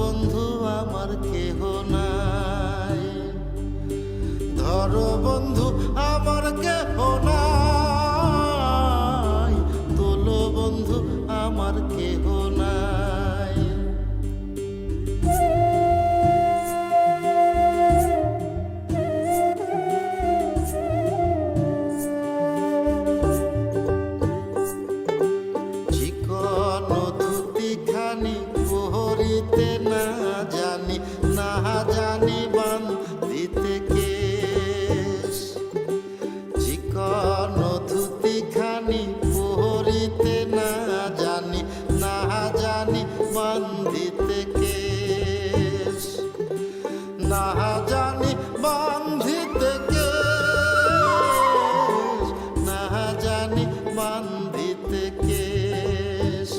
বন্ধু আমার কেহ নাই, ধরো বন্ধু আমার কেহ নাই, তোলো বন্ধু আমার কেহ নাই। চিকন ধুতি খানি পহরিতে না জানি, না জানি বান্ধিতে কেশ। চিকন ধুতি খানি পহরিতে না জানি, না জানি বান্ধিতে কেশ। না জানি বান্ধিতে কেশ, না জানি বান্ধিতে কেশ।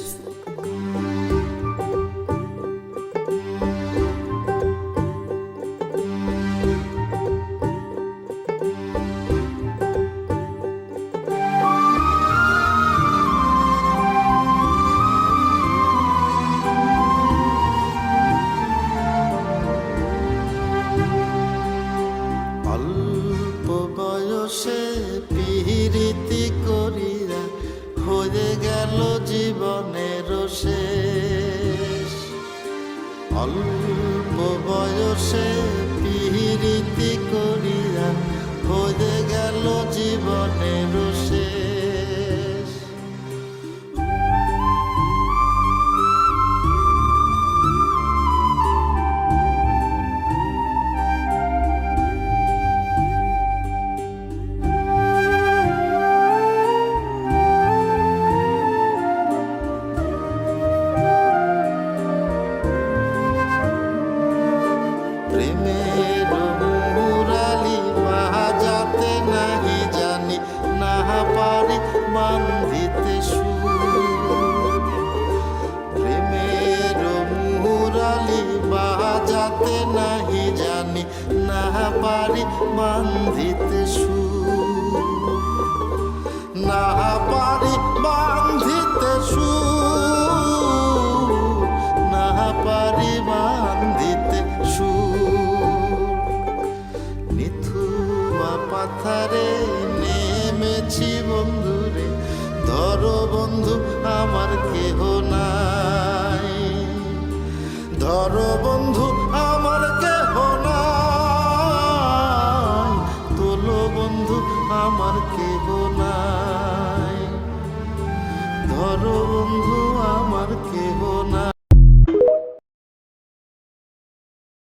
অল্প বয়সে পিরিতি করিয়া হয়ে গেল জীবনের শেষ। অল্প বয়সে পিরিতি করিয়া হয়ে গেল জীবনের শেষ। প্রেমের মুরালি বাজাতে নাহি জানি, না পারি বান্ধিতে সুর। প্রেমের মুরালি বাজাতে নাহি জানি, না পারি বান্ধিতে সুর। না পারি বান্ধিতে সুর, না পারি বান্ধিতে সুর। নিথুয়া পাথারে নেমেছি বন্ধুরে, ধরো বন্ধু আমার কেহ নাই, ধরো বন্ধু আমার কেহ নাই, তোলো বন্ধু আমার কেহ নাই, ধরো বন্ধু আমার কেহ নাই।